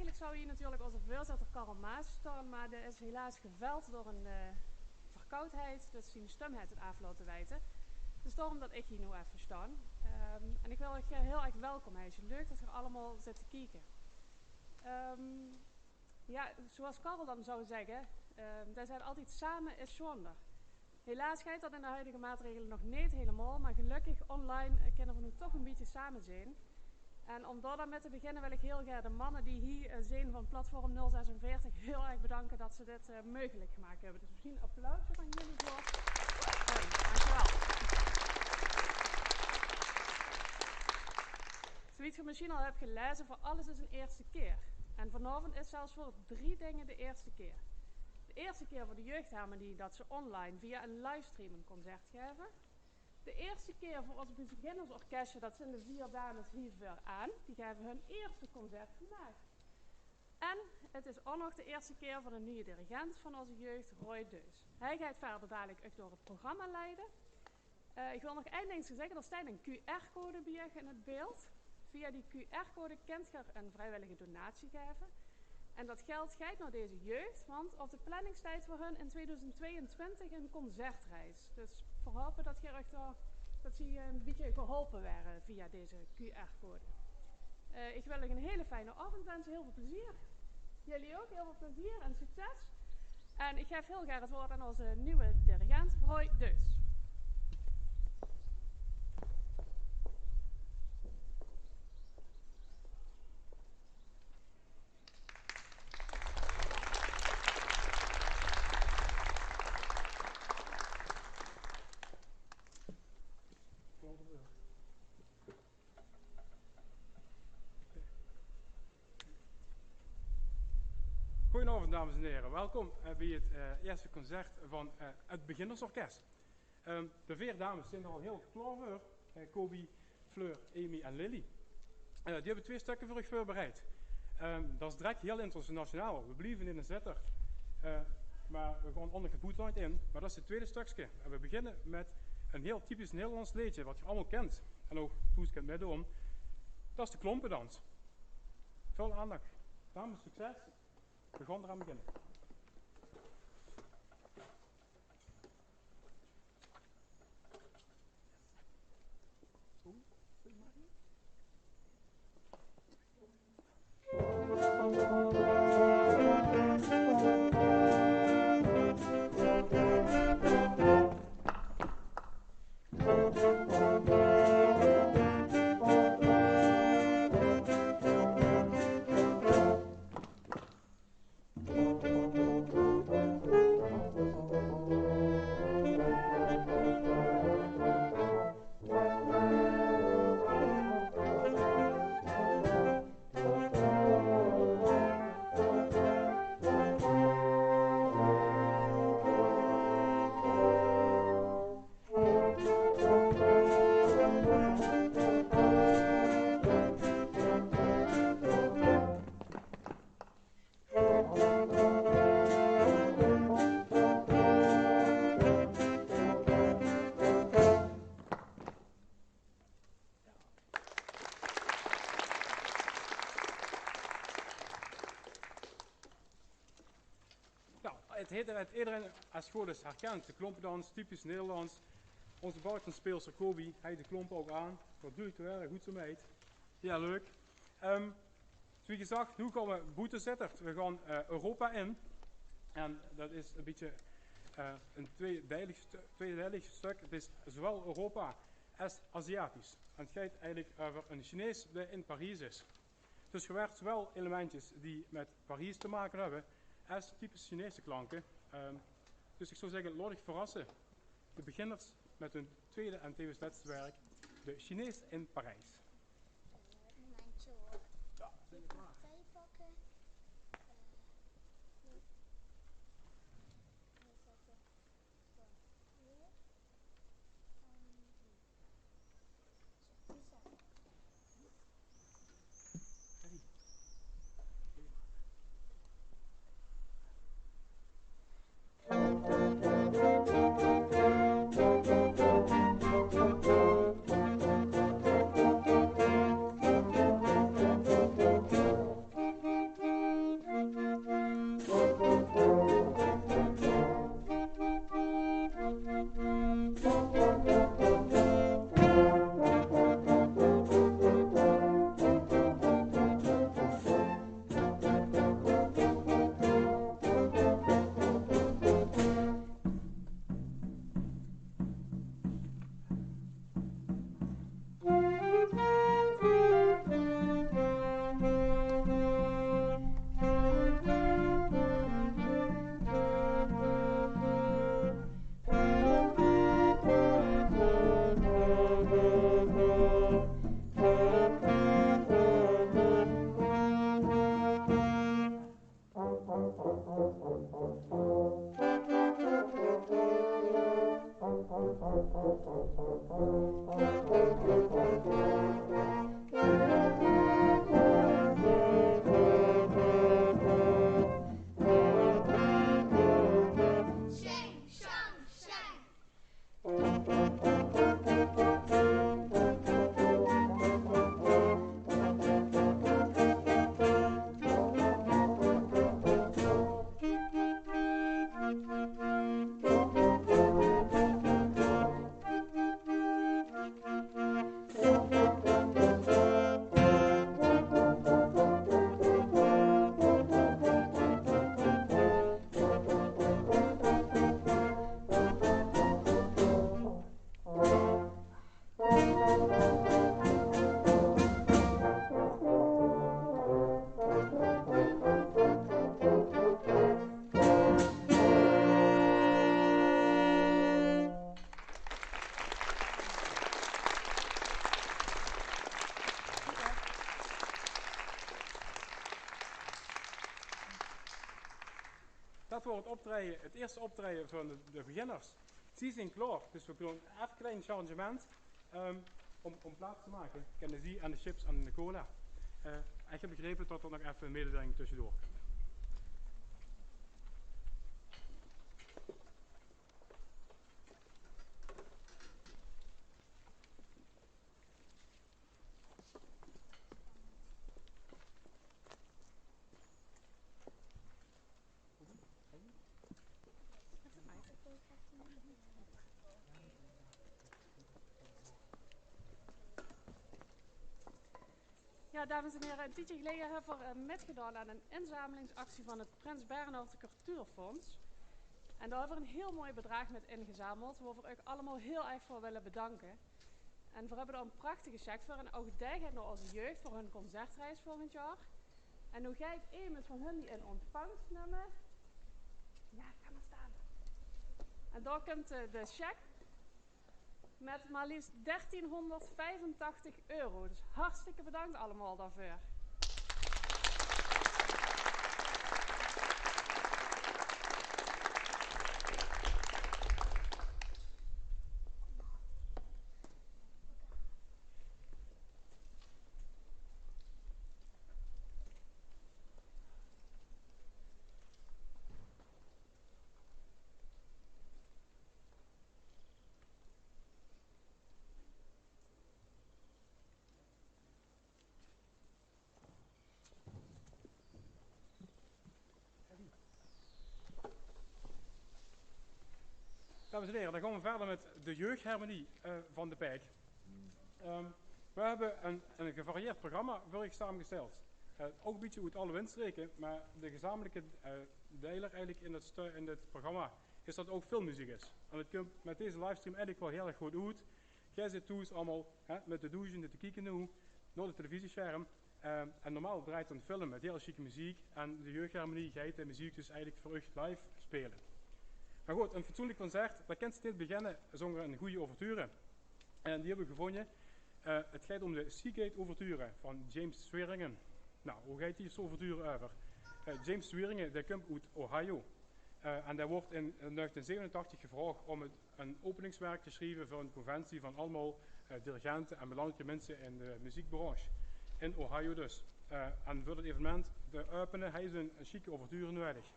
eigenlijk zou hier natuurlijk onze voorzitter Karel Maas staan, maar die is helaas geveld door een verkoudheid, dus zijn stem heeft het af laten weten. Dus daarom dat ik hier nu even sta. En ik wil je heel erg welkom heten. Leuk dat je er allemaal zit te kijken. Ja, zoals Karel dan zou zeggen, wij zijn altijd samen is zonder. Helaas gaat dat in de huidige maatregelen nog niet helemaal, maar gelukkig online kunnen we nu toch een beetje samen zijn. En om daar dan mee te beginnen wil ik heel graag de mannen die hier zijn van Platform 046 heel erg bedanken dat ze dit mogelijk gemaakt hebben. Dus misschien een applausje van jullie voor. Dankjewel. Zoiets je misschien al hebt gelezen, voor alles is een eerste keer. En vanavond is zelfs voor 3 dingen de eerste keer. De eerste keer voor de jeugdharmonie dat ze online via een livestream een concert geven. De eerste keer voor ons beginnersorkestje, dat zijn de 4 dames hier aan. Die geven hun eerste concert vandaag. En het is ook nog de eerste keer voor de nieuwe dirigent van onze jeugd, Roy Deus. Hij gaat verder dadelijk ook door het programma leiden. Ik wil nog één ding zeggen, er staat een QR-code bij in het beeld. Via die QR-code kunt je een vrijwillige donatie geven. En dat geld gaat naar deze jeugd, want op de planning staat voor hun in 2022 een concertreis. Dus we hopen dat ze een beetje geholpen werden via deze QR-code. Ik wil jullie een hele fijne avond wensen, heel veel plezier. Jullie ook, heel veel plezier en succes. En ik geef heel graag het woord aan onze nieuwe dirigent, Roy Deus. Goedenavond dames en heren, welkom bij het eerste concert van het Beginnersorkest. De 4 dames zijn er al heel klaar voor, Kobi, Fleur, Amy en Lily. Die hebben 2 stukken voor u voorbereid. Dat is direct heel internationaal, we blijven in een zetter, maar we gaan onder gevoetlijd in. Maar dat is het tweede stukje. En we beginnen met een heel typisch Nederlands liedje, wat je allemaal kent. En ook Toes kent mij om. Dat is de klompendans. Veel aandacht. Dames, succes. We gaan eraan beginnen. Iedereen als het goed is herkent de klompendans, typisch Nederlands. Onze buitenspeelster Kobi, hij de klompen ook aan. Dat doe ik toch erg goed zo meid. Ja, leuk. Zoals gezegd, nu gaan we boete zitten. We gaan Europa in. En dat is een beetje een tweedelig stuk. Het is zowel Europa als Aziatisch. En het gaat eigenlijk over een Chinees die in Parijs is. Dus je werkt zowel elementjes die met Parijs te maken hebben, als typisch Chinese klanken. Dus ik zou zeggen, laat ik verrassen. De beginners met hun tweede en tevens laatste werk, de Chinees in Parijs. Momentje hoor. Ja, zijn we klaar? Thee pakken. Neerzetten. Zo. Hier. Zo, die zetten. Ready? Dat wordt het eerste optreden van de beginners. Ze zijn klaar, dus we doen even een klein changement om plaats te maken. Kennen ze en de chips en de cola. Ik heb begrepen dat er nog even een mededeling tussendoor komt. Ja, dames en heren, een tijdje geleden hebben we metgedaan aan een inzamelingsactie van het Prins Bernhard Cultuurfonds. En daar hebben we een heel mooi bedrag met ingezameld, waar we ook allemaal heel erg voor willen bedanken. En we hebben daar een prachtige check voor. En ook die gaat naar onze jeugd voor hun concertreis volgend jaar. En nu ga ik iemand van hun die in ontvangst nemen. Ja, ga maar staan. En daar komt de check met maar liefst €1385. Dus hartstikke bedankt allemaal daarvoor. Dames en heren, dan gaan we verder met de jeugdharmonie van de Pijk. We hebben een gevarieerd programma voor je samengesteld. Ook een beetje uit alle windstreken, maar de gezamenlijke deiler eigenlijk in het programma is dat ook filmmuziek is. En het komt met deze livestream eigenlijk wel heel erg goed uit. Jij zit thuis allemaal met de douche te kijken nu, naar de televisiescherm. En normaal draait een film met heel chique muziek en de jeugdharmonie gaat de muziek dus eigenlijk voor u live spelen. Maar goed, een fatsoenlijk concert, dat kent steeds beginnen zonder een goede ouverture. En die hebben we gevonden. Het gaat om de Seagate Ouverture van James Swearingen. Nou, hoe gaat die ouverture over? James Swearingen, die komt uit Ohio. En die wordt in 1987 gevraagd om een openingswerk te schrijven voor een conventie van allemaal dirigenten en belangrijke mensen in de muziekbranche. In Ohio dus. En voor het evenement, de openen, hij is een chique ouverture nodig.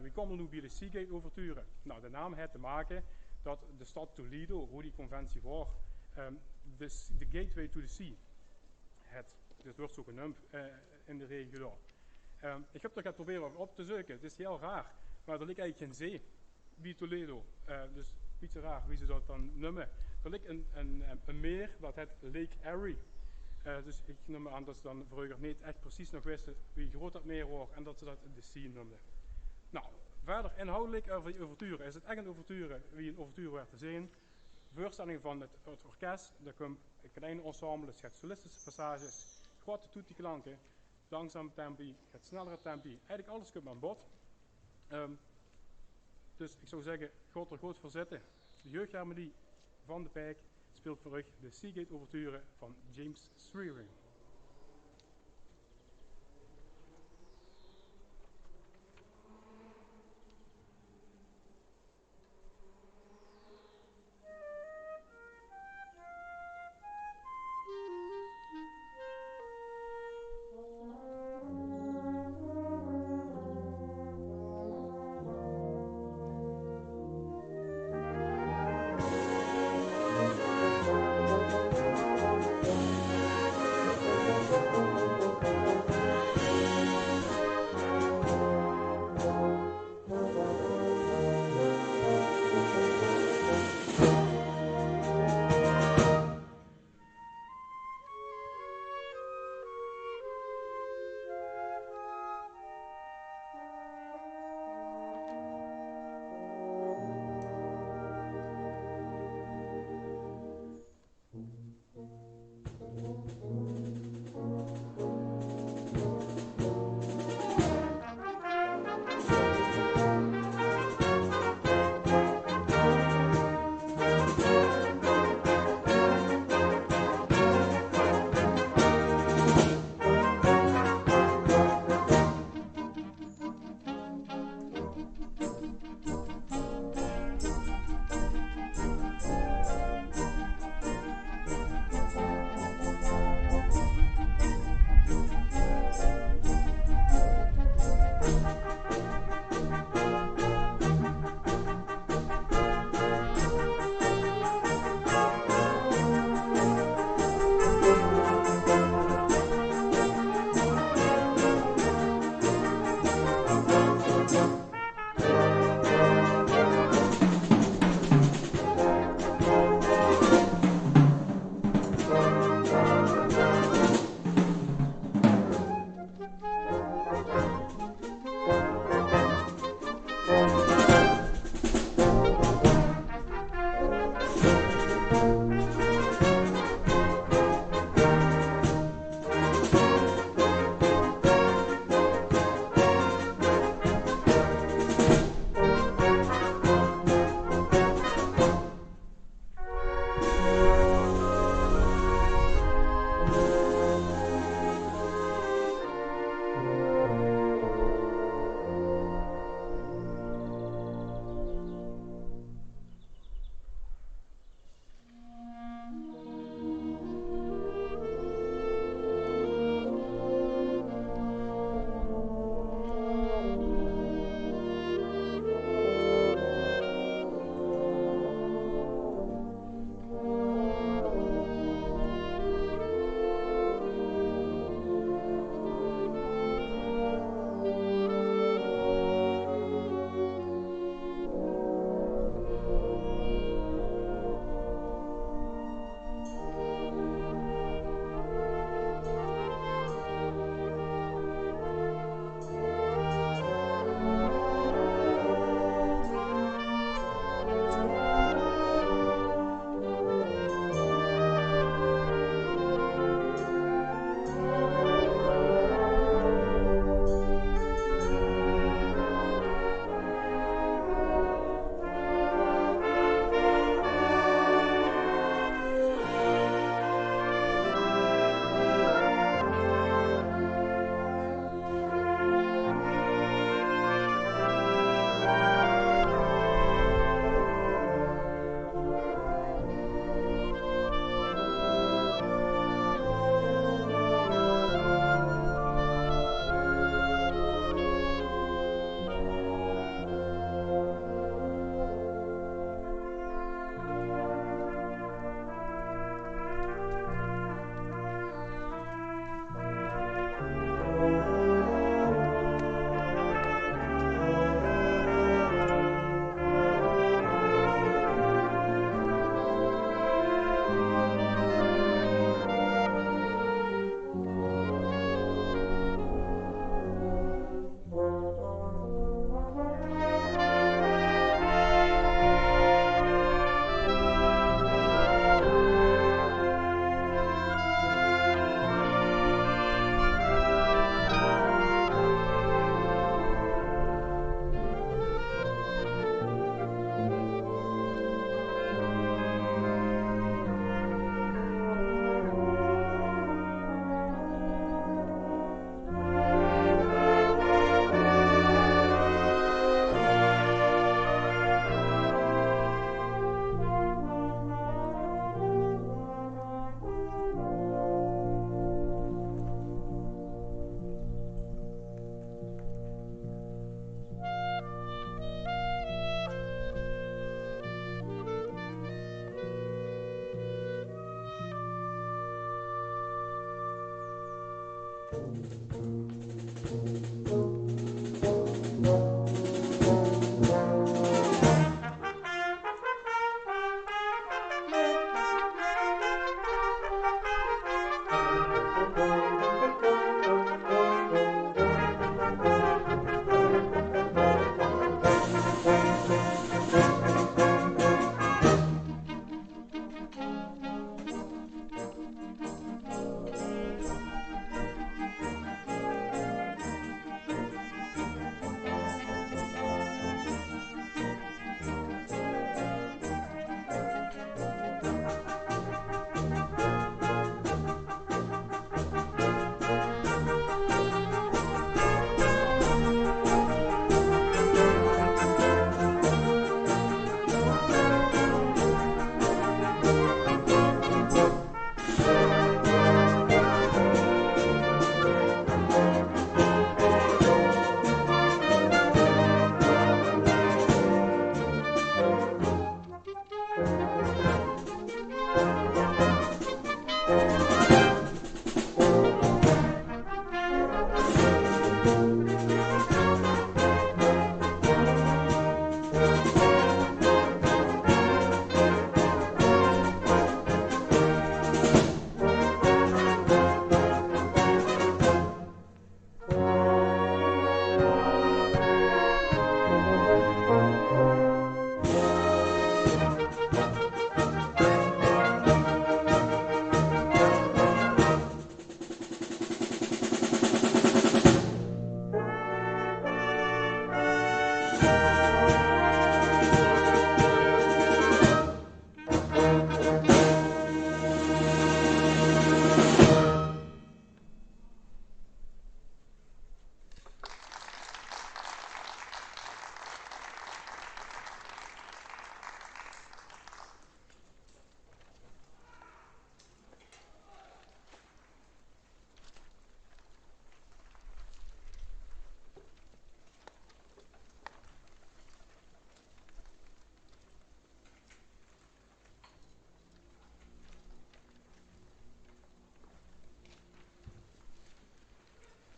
We komen nu bij de Seagate Ouverture. Nou, de naam heeft te maken dat de stad Toledo, hoe die conventie was, de gateway to the sea. Dit wordt zo genoemd in de regio daar. Ik heb er gaan proberen op te zoeken. Het is heel raar, maar er ligt eigenlijk geen zee bij Toledo. Dus een beetje raar wie ze dat dan noemen. Er ligt een meer, dat heet Lake Erie. Dus ik neem aan dat ze dan vroeger niet echt precies nog wisten wie groot dat meer was en dat ze dat de sea noemden. Nou, verder inhoudelijk over die ouverture. Is het echt een ouverture wie een ouverture werd te zien? Voorstelling van het orkest, daar komt een kleine ensemble, het gaat solistische passages, grote toetieklanken, langzaam tempi, het snellere tempi, eigenlijk alles komt aan bod. Dus ik zou zeggen, God er goed voor zitten. De jeugdharmonie van de Pijk speelt voor u de Seagate Ouverture van James Swearingen.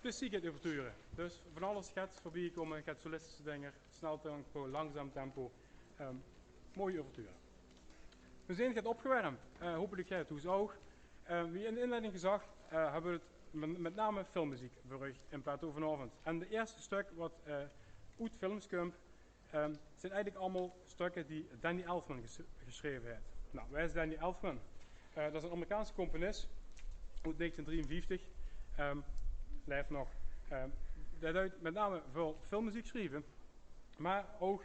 Dus zie ik het overturen. Dus van alles gaat voorbij komen, gaat solistische dingen, snel tempo, langzaam tempo. Mooie overturen. We zijn het opgewarmd. Hopelijk jij het hoe ook. Wie in de inleiding gezag, hebben we het met name filmmuziek voor u in petto vanavond. En de eerste stuk wat uit films komt, zijn eigenlijk allemaal stukken die Danny Elfman geschreven heeft. Nou, wij is Danny Elfman? Dat is een Amerikaanse componist uit 1953. Leeft nog. Dat uit met name voor filmmuziek schrijven, maar ook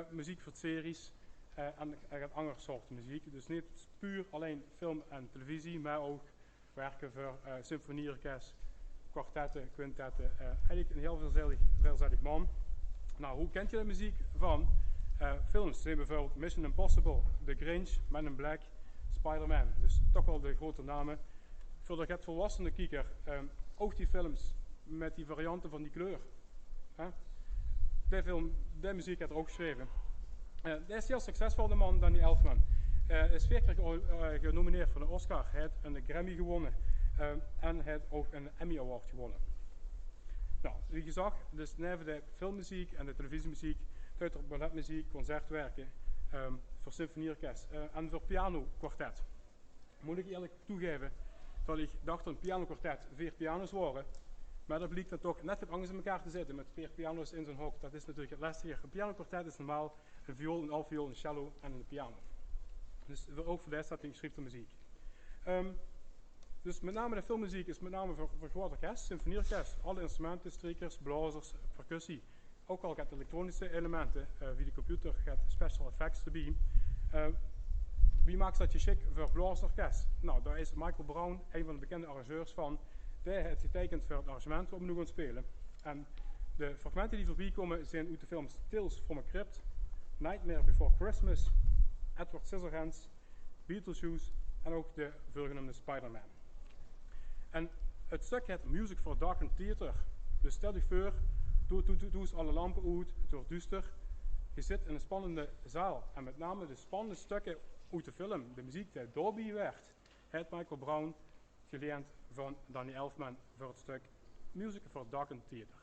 muziek voor series en andere soorten muziek. Dus niet puur alleen film en televisie, maar ook werken voor symfonieorkest, kwartetten, quintetten. Eigenlijk een heel veelzijdig man. Nou, hoe kent je de muziek van films? Zijn bijvoorbeeld Mission Impossible, The Grinch, Men in Black, Spider-Man. Dus toch wel de grote namen. Voor de volwassene kijker, ook die films met die varianten van die kleur. De muziek heeft er ook geschreven. Hij is heel succesvol, de man, Danny Elfman. Is 4 keer genomineerd voor een Oscar. Hij heeft een Grammy gewonnen. En hij heeft ook een Emmy Award gewonnen. Nou, wie gezegd, dus neven de filmmuziek en de televisiemuziek, er balletmuziek, concertwerken, voor symfonieorkest en voor pianokwartet. Moet ik eerlijk toegeven dat ik dacht dat een pianokwartet 4 piano's waren, maar dat blijkt dan toch net wat anders in elkaar te zitten met 4 piano's in zo'n hok. Dat is natuurlijk het lastiger. Een pianokwartet is normaal een viool, een altviool, een cello en een piano. Dus ook voor deze staat in geschreven muziek. Dus met name de filmmuziek is met name voor groot orkest, symfonieorkest. Alle instrumenten, strykers, blazers, percussie. Ook al gaat elektronische elementen, wie de computer gaat special effects erbij. Wie maakt dat je chic voor blazerorkest? Nou, daar is Michael Brown, een van de bekende arrangeurs van. Die heeft getekend voor het arrangement waar we nu gaan spelen. En de fragmenten die voorbij komen zijn uit de films Tales from a Crypt, Nightmare Before Christmas, Edward Scissorhands, Beetlejuice en ook de voorgenoemde Spider-Man. En het stuk heet Music for Darkened Theater. Dus stel je voor, doe eens alle lampen uit, het wordt duister. Je zit in een spannende zaal en met name de spannende stukken uit de film, de muziek die daarbij werd, heeft Michael Brown geleend van Danny Elfman voor het stuk Music for Darkened Theater.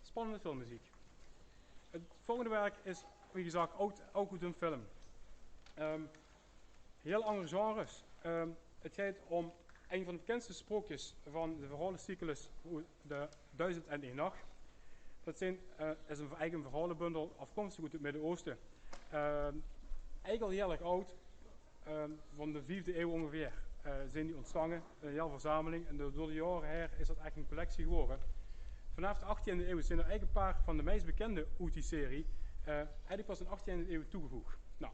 spannende filmmuziek. Het volgende werk is, wie gezegd, ook uit een film. Heel andere genres. Het gaat om een van de bekendste sprookjes van de verhalencyclus de 1001 Nacht. Dat is een eigen verhalenbundel afkomstig uit het Midden-Oosten. Eigenlijk al heel erg oud, van de 4e eeuw ongeveer, zijn die ontvangen, een hele verzameling. En door de jaren heen is dat echt een collectie geworden. Vanaf de 18e eeuw zijn er eigenlijk een paar van de meest bekende uit die serie eigenlijk pas in de 18e eeuw toegevoegd. Nou,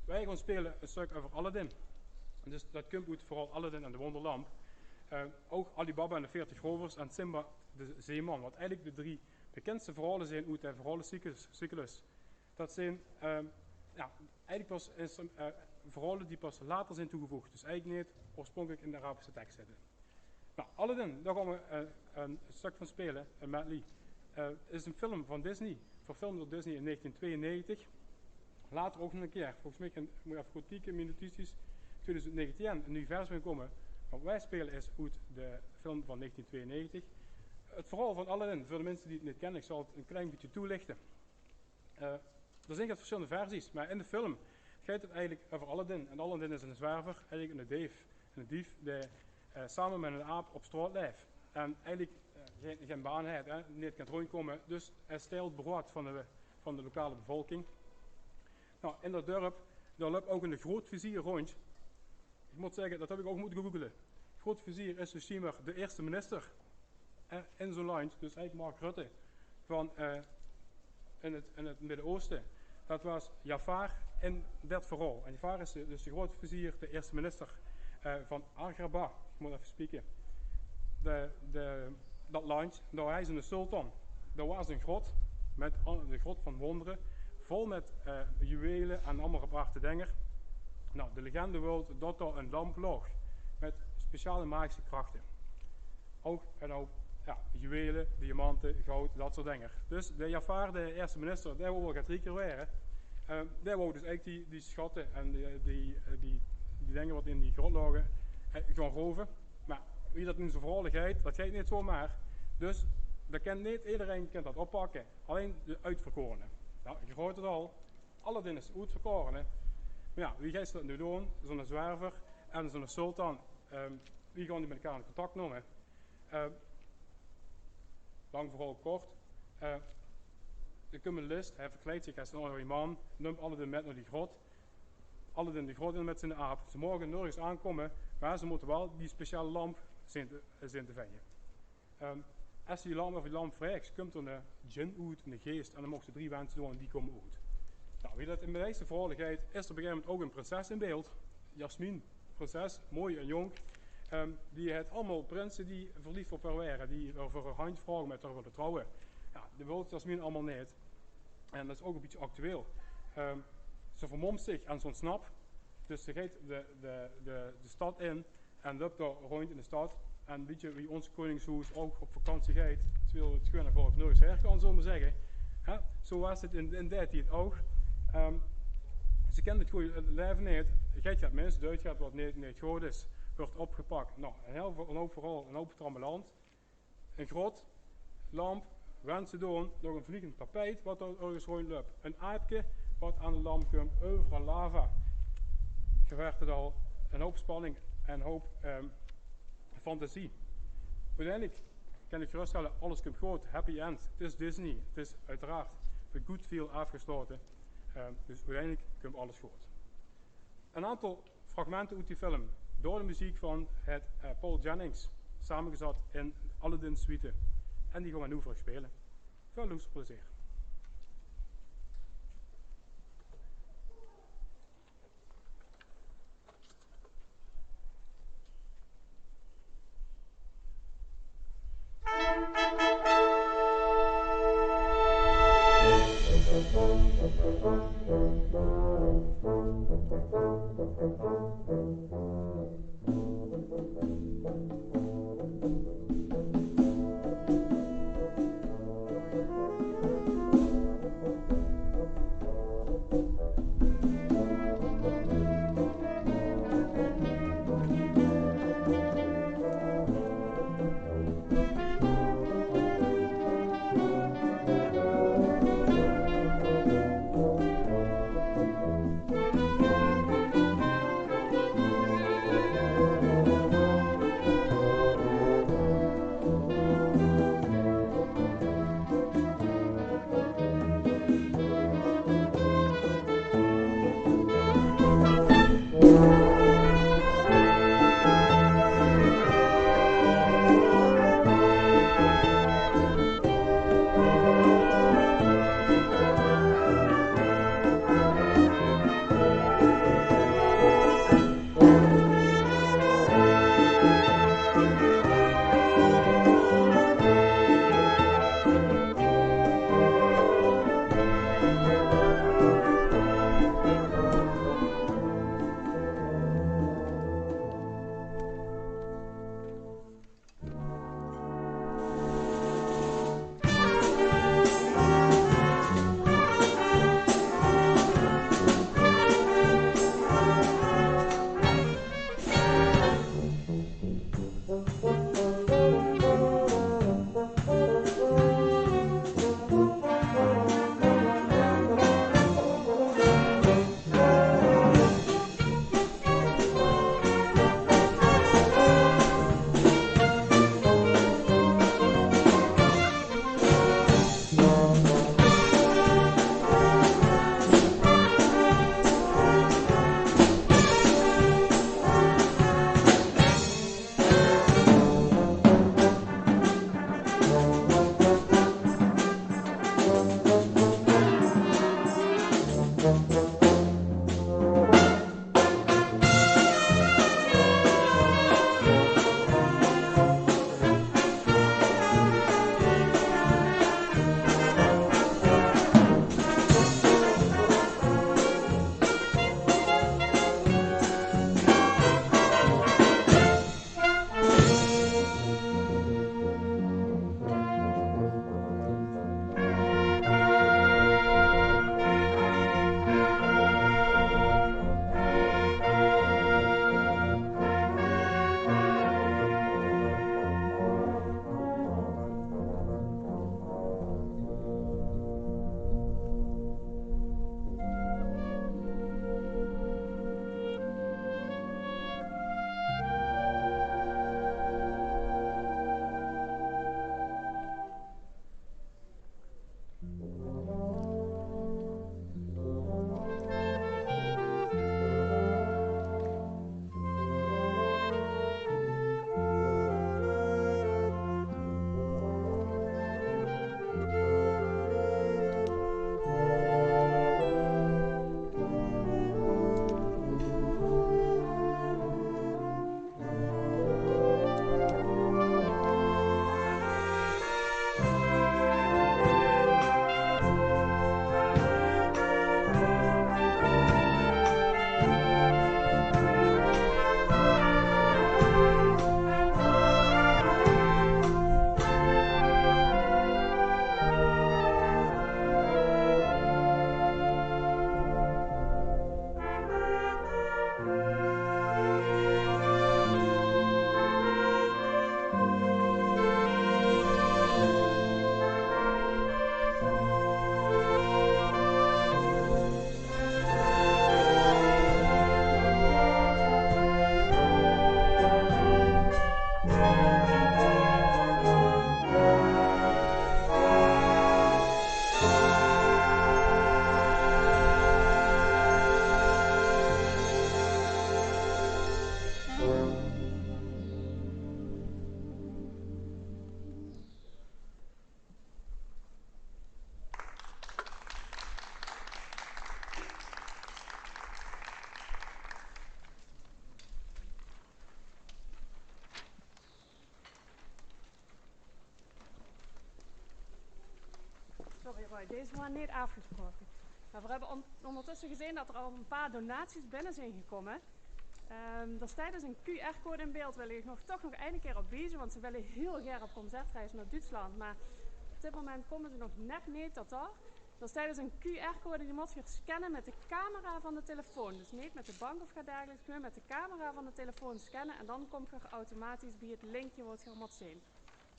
wij gaan spelen een stuk over Aladdin. Dus dat komt uit vooral Aladdin en de Wonderlamp. Ook Alibaba en de 40 rovers en Simba de Zeeman, wat eigenlijk de 3 bekendste verhalen zijn uit de verhalencyclus. Dat zijn eigenlijk pas verhalen die pas later zijn toegevoegd. Dus eigenlijk niet oorspronkelijk in de Arabische tekst zitten. Nou, Aladdin, daar gaan we een stuk van spelen, een medley. Het is een film van Disney, verfilmd door Disney in 1992. Later ook nog een keer, volgens mij moet je even goed kijken, minutistisch, 2019 een nieuw versie komen. Wat wij spelen is uit de film van 1992. Het verhaal van Aladdin, voor de mensen die het niet kennen, ik zal het een klein beetje toelichten. Er zijn verschillende versies, maar in de film gaat het eigenlijk over Aladdin. En Aladdin is een zwerver, eigenlijk een dief die samen met een aap op straat leeft. En eigenlijk geen baan heeft, niet kan rondkomen, dus hij steelt brood van de lokale bevolking. Nou, in dat dorp, daar loopt ook een grootvizier rond. Ik moet zeggen, dat heb ik ook moeten googlen. Grootvizier is dus schijnbaar de eerste minister in zo'n land, dus eigenlijk Mark Rutte, van in het Midden-Oosten. Dat was Jafar in dat verhaal. En Jafar is dus de grootvizier, de eerste minister van Agrabah. Ik moet even spreken. Dat land, daar hij is een sultan. Daar was een grot, met de grot van wonderen, vol met juwelen en andere aparte dingen. Nou, de legende wil dat daar een lamp lag, met speciale magische krachten. Ook een hoop juwelen, diamanten, goud, dat soort dingen. Dus de Jafar, de eerste minister, die wil wel gaat rieker waren. Die wou dus eigenlijk die schatten en die dingen wat in die grot lagen gaan roven. Maar wie dat in zijn verhaal gaat, dat gaat niet zomaar. Dus dat kan niet iedereen kan dat oppakken, alleen de uitverkorenen. Nou, je hoort het al, Aladdin is uitverkorenen. Maar ja, wie gaat dat nu doen? Zo'n zwerver en zo'n sultan, wie gaan die met elkaar in contact nemen? Lang vooral kort. Er komt een list, hij verkleedt zich als een andere man, neemt Aladdin met naar die grot. Aladdin die grot in met zijn aap. Ze mogen nergens aankomen, maar ze moeten wel die speciale lamp zien te vinden. Als die lamp vraagt, komt er een djinn uit, een geest, en dan mogen ze 3 wensen doen en die komen uit. Nou, wie dat in de meeste verhalen gaat, is er op een gegeven moment ook een prinses in beeld. Jasmin, prinses, mooi en jong. Die heeft allemaal prinsen die verliefd op haar waren, die over haar hand vragen met haar willen trouwen. Ja, dat wil Jasmin allemaal niet. En dat is ook een beetje actueel. Ze vermomt zich en ze ontsnapt. Dus ze gaat de stad in en loopt daar rond in de stad. En weet je wie ons koningshuis ook op vakantie gaat, terwijl het schone volk nergens her kan, zullen we zeggen. Zo was het in die tijd ook. Ze kent het goede leven niet. Gaat het mensen uitgaat wat niet goed is, wordt opgepakt. Nou, een hoop trammeland. Een grot, lamp, wensen doen, nog een vliegend tapijt wat er ergens rondloopt. Een aapje wat aan de lamp komt, overal lava. Je werd het al, een hoop spanning en een hoop fantasie. Uiteindelijk kan ik geruststellen, alles komt goed, happy end. Het is Disney, het is uiteraard voor goed veel afgesloten. Dus uiteindelijk komt alles goed. Een aantal fragmenten uit die film, door de muziek van het Paul Jennings, samengezet in Aladdin Suite. En die gaan we nu voor spelen. Veel luisterplezier. Sorry, deze waren niet afgesproken. Maar we hebben ondertussen gezien dat er al een paar donaties binnen zijn gekomen. Er staat dus een QR-code in beeld. Wil ik toch nog een keer op wijzen, want ze willen heel graag op concertreis naar Duitsland. Maar op dit moment komen ze nog net niet tot daar. Er staat dus een QR-code die moet je scannen met de camera van de telefoon. Dus niet met de bank of dergelijks, maar met de camera van de telefoon scannen. En dan komt je automatisch bij het linkje wat je moet zien.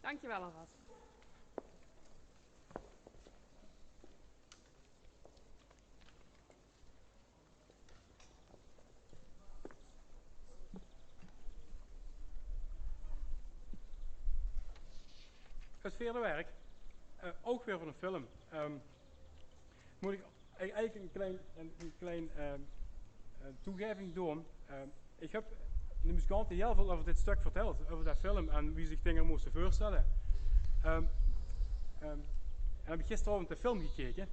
Dankjewel alvast. Het vierde werk, ook weer van een film. Moet ik eigenlijk een klein toegeving doen. Ik heb de muzikanten heel veel over dit stuk verteld, over dat film en wie zich dingen moesten voorstellen. En heb ik gisteravond de film gekeken.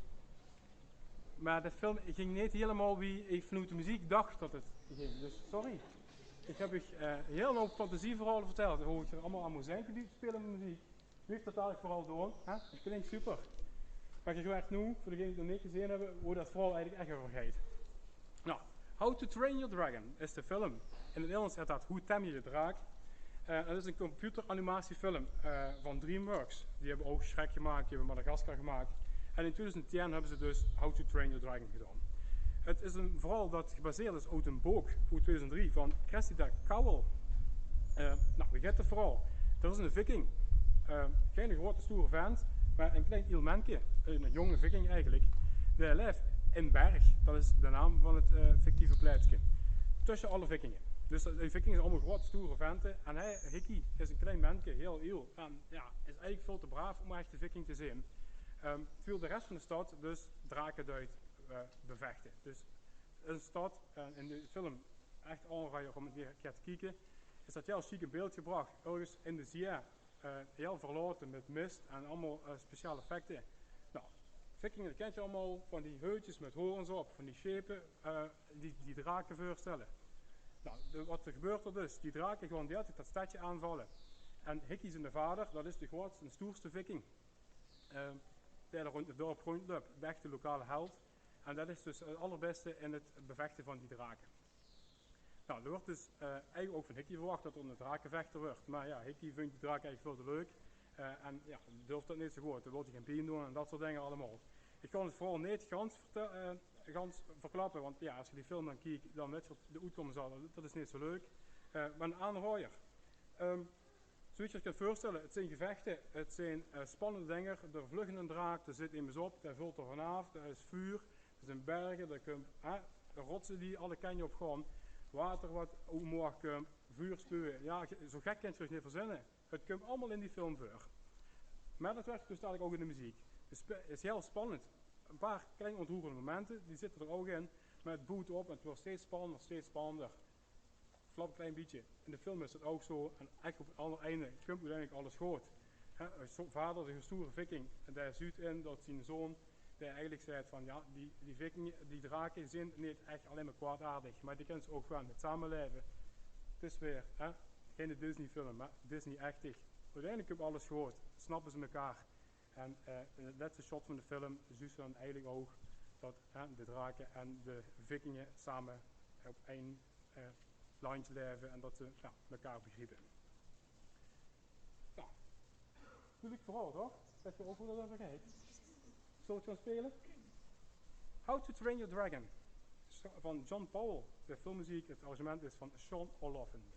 Maar de film ging niet helemaal wie ik vanuit de muziek dacht dat het ging. Dus sorry. Ik heb u heel veel fantasieverhalen verteld. Hoe ik er allemaal aan moet zijn spelen met muziek. Nu heeft dat eigenlijk vooral doen. Het klinkt super. Maar je werkt nu, voor degenen die het nog niet gezien hebben, hoe dat vooral eigenlijk echt over gaat. Nou, How to Train Your Dragon is de film. In het Nederlands heet dat Hoe tem je je draak. Dat is een computeranimatiefilm van DreamWorks. Die hebben ook Shrek gemaakt, die hebben Madagascar gemaakt. En in 2010 hebben ze dus How to Train Your Dragon gedaan. Het is een verhaal dat gebaseerd is op een boek uit 2003 van Cressida Cowell. Nou, wie gaat het verhaal? Er is een viking. Geen grote stoere vent, maar een klein ilmentje, een jonge viking eigenlijk. Die leeft in Berg, dat is de naam van het fictieve plaatsje. Tussen alle vikingen. Dus die vikingen zijn allemaal grote stoere venten. En hij, Hickey, is een klein mensje, heel iel. En ja, is eigenlijk veel te braaf om echt de viking te zijn. Viel de rest van de stad dus drakenduit bevechten. Dus een stad, in de film echt aanrijden om het weer te kijken, is dat heel chic in beeld gebracht. Ergens in de zee, heel verlaten met mist en allemaal speciale effecten. Nou, vikingen, dat kent je allemaal van die heutjes met horens op, van die schepen die draken voorstellen. Nou, wat er gebeurt er dus, die draken gewoon die dat stadje aanvallen. En Hickey zijn vader, dat is de grootste en stoerste viking. Die er rond het dorp rondloopt, de echte lokale held. En dat is dus het allerbeste in het bevechten van die draken. Nou, er wordt dus eigenlijk ook van Hickey verwacht dat er een drakenvechter wordt. Maar ja, Hickey vindt die draak eigenlijk veel te leuk. En ja, durft dat niet zo goed. Dan wil hij geen pijn doen en dat soort dingen allemaal. Ik kan het vooral niet gans verklappen, want ja, als je die film dan kijkt, dan weet je wat de uitkomst zal. Dat is niet zo leuk. Maar een aanrooier. Zoals je je kunt voorstellen, het zijn gevechten, het zijn spannende dingen. Er vlucht een draak, er zit immers op, daar vult er vanaf, er is vuur, er zijn bergen, er komt rotsen die alle kanten op gaan, water wat omhoog komt, vuurspuwen. Ja, zo gek kan je het niet verzinnen. Het komt allemaal in die film voor. Maar dat werkt dus eigenlijk ook in de muziek. Het is heel spannend. Een paar kleine ontroerende momenten, die zitten er ook in, maar het boet op en het wordt steeds spannender, steeds spannender. Flap een klein beetje. In de film is het ook zo, en echt op het andere einde komt uiteindelijk alles goed. Vader, de gestoere viking, en daar zuidt in dat zijn zoon, die eigenlijk zei van ja, die vikingen, die draken zijn niet echt alleen maar kwaadaardig, maar die kunnen ze ook gewoon met samenleven. Het is weer, geen Disney film, maar Disney echtig. Uiteindelijk komt alles goed, snappen ze elkaar. En in het laatste shot van de film zien ze dan eigenlijk ook dat de draken en de vikingen samen op één lijntje leven en dat ze elkaar begrijpen. Nou, natuurlijk vooral toch? Weet je ook hoe dat over gaat? Zullen we het gaan spelen? How to Train Your Dragon van John Powell. De filmmuziek, het arrangement is van Sean O'Loughlin.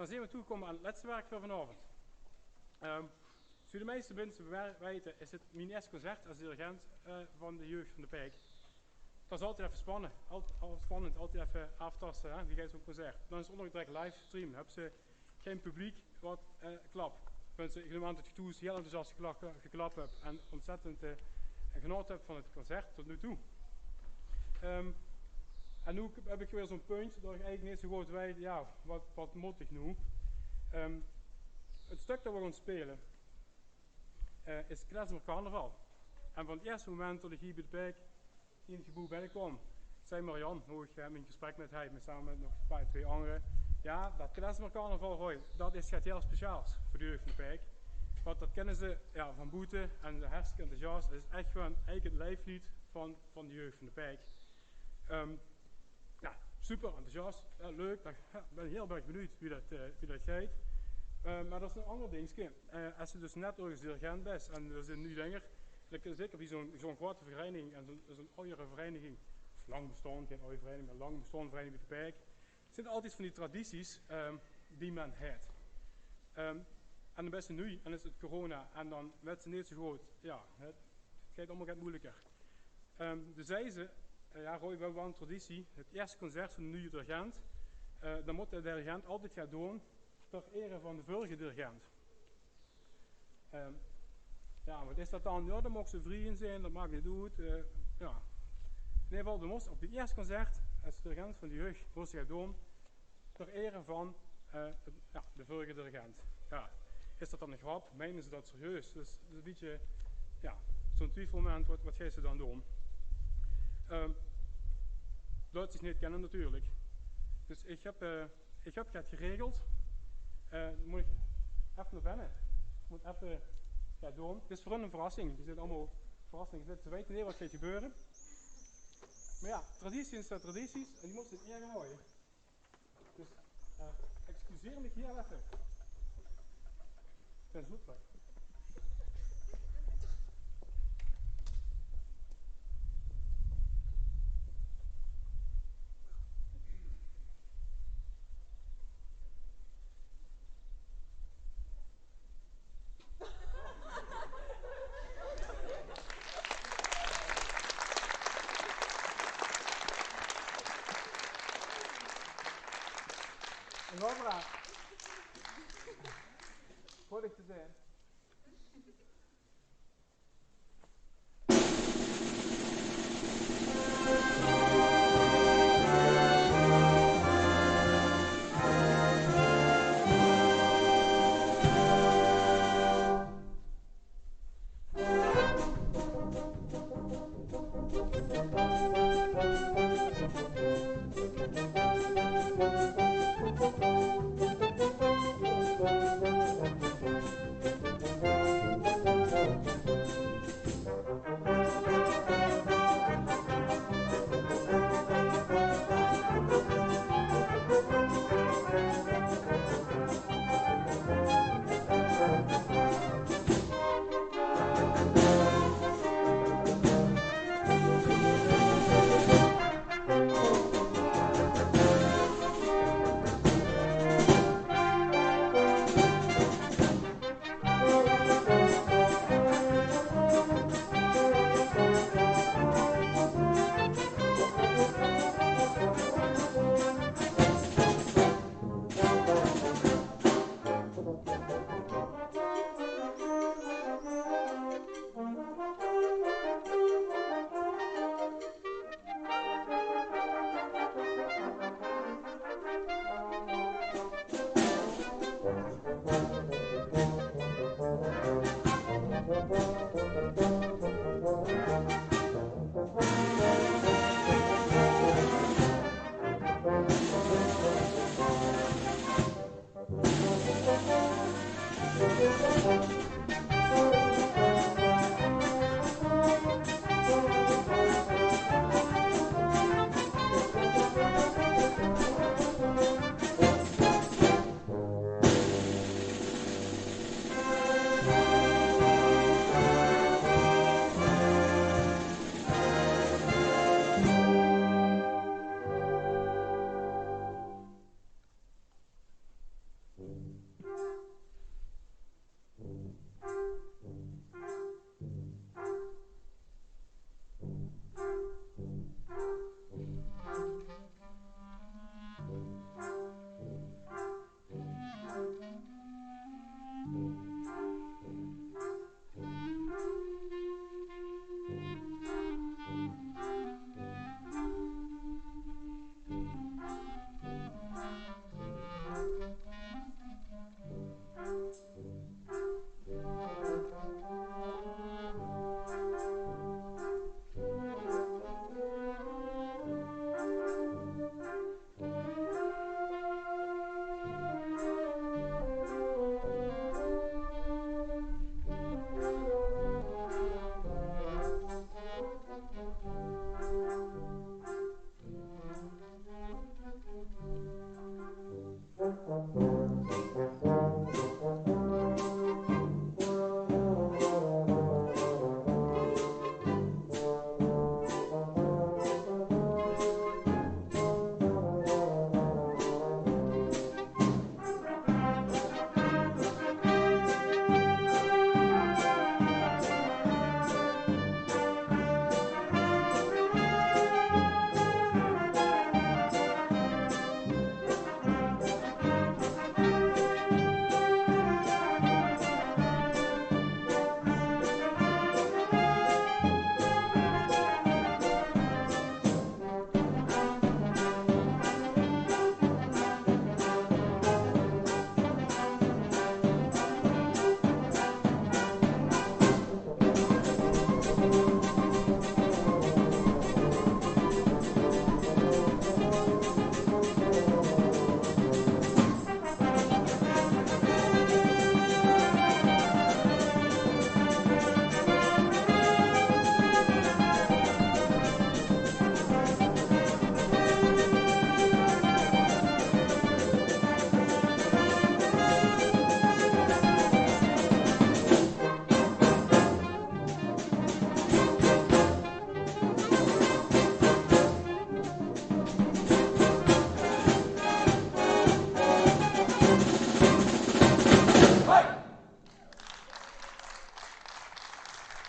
dan zijn we toegekomen aan het laatste werk voor vanavond. Zoals de meeste mensen weten, is het mijn eerste concert als dirigent van de jeugd van de Pijk. Dat is altijd even spannend, altijd even aftasten, hè? Wie geeft zo'n concert. Dan is het ondergetrekt livestream, dan hebben ze geen publiek, wat klap. Mensen, ik neem aan dat je toen heel enthousiast geklapt hebt en ontzettend genoten hebt van het concert tot nu toe. En nu heb ik weer zo'n punt dat ik eigenlijk niet zo goed weet, ja, wat moet ik nu? Het stuk dat we gaan spelen is Klezmer Carnaval. En van het eerste moment dat ik hier bij de Pijk in het gebouw binnenkwam, zei Marianne, hoe ik in gesprek met hij, samen met nog twee anderen, ja, dat Klezmer Carnaval, Roy, dat is iets heel speciaals voor de jeugd van de Pijk. Want dat kennen ze ja, van Boete en de hartstikke enthousiast. Het is echt gewoon eigenlijk het lijflied van de jeugd van de Pijk. Ja, super enthousiast, leuk. Ik ben heel erg benieuwd wie dat gaat. Maar dat is een ander dingetje. Als je dus net ergens dirigent bent en er zijn nu dingen, zeker bij zo'n grote vereniging en zo'n oudere vereniging, of lang bestaan, geen oude vereniging, maar lang bestaande vereniging bij de Pijk, zijn er altijd van die tradities die men heeft. En dan best nu, en is het corona, en dan werd ze niet zo groot. Ja, het gaat allemaal wat moeilijker. Dus zei ze, ja Roy, we hebben wel een traditie. Het eerste concert van de nieuwe dirigent, dan moet de dirigent altijd gaan doen ter ere van de vorige dirigent. Ja, wat is dat dan? Ja, dan mag ze vrienden zijn, dat maakt niet uit. Ja. In ieder geval, we moesten op het eerste concert, als dirigent van de jeugd, moesten gaan doen ter ere van de vorige dirigent. Ja. Is dat dan een grap? Menen ze dat serieus? Dus dat is een beetje ja, zo'n twijfelmoment, wat gaan ze dan doen? Dat is niet kennen natuurlijk. Dus ik heb het geregeld. Dan moet ik even naar binnen. Ik moet even gaan doen. Het is voor hen een verrassing. Die zitten allemaal verrassingen. Ze weten niet wat gaat gebeuren. Maar ja, tradities zijn tradities en die moeten het eer houden. Dus excuseer me hier even. Ik ben zoet weg. Barbara, wat ik te zeggen.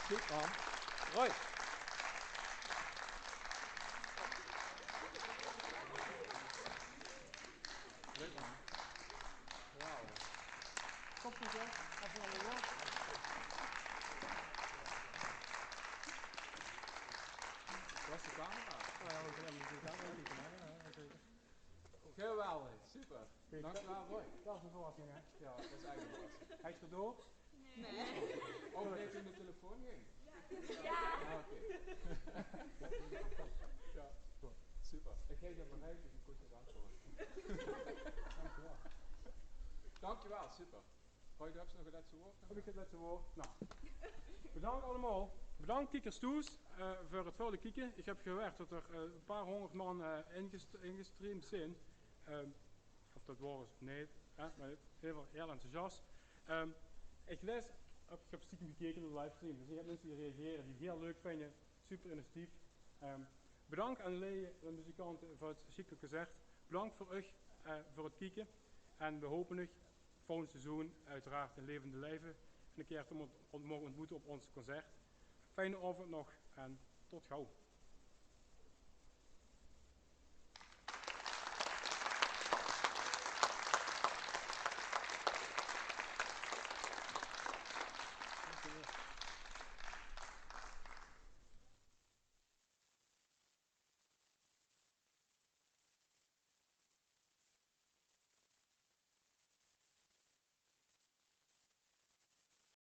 Goed man. Right. Leuk man. Wauw. Kom goed hè. Even naar de woord. Was de camera? Oh ja, we kunnen de camera niet maken. Zeker. Geweldig, super. Dankjewel Roy. Dat is een verrassing hè. Ja, dat is eigenlijk een verrassing. Hij is er door. Ook dat je in de telefoon ging? Ja. Ah, oké. Ja, goed. Super. Ik geef hem maar uit, dus ik kon het antwoorden. Dankjewel. Dankjewel, super. Roy, heb je nog een laatste woord? Heb ik het laatste woord? Nou. Bedankt allemaal. Bedankt kiekers toes voor het vele kieken. Ik heb gewerkt dat er een paar honderd man ingestreamd zijn. Of dat waren ze niet, maar heel enthousiast. Ik heb stiekem gekeken naar de livestream. Dus ik heb mensen die reageren, die het heel leuk vinden. Super initiatief. Bedankt aan de muzikanten voor het chique gezegd. Bedankt voor u voor het kijken. En we hopen u volgend seizoen uiteraard in levende lijven een keer te mogen ontmoeten op ons concert. Fijne avond nog en tot gauw.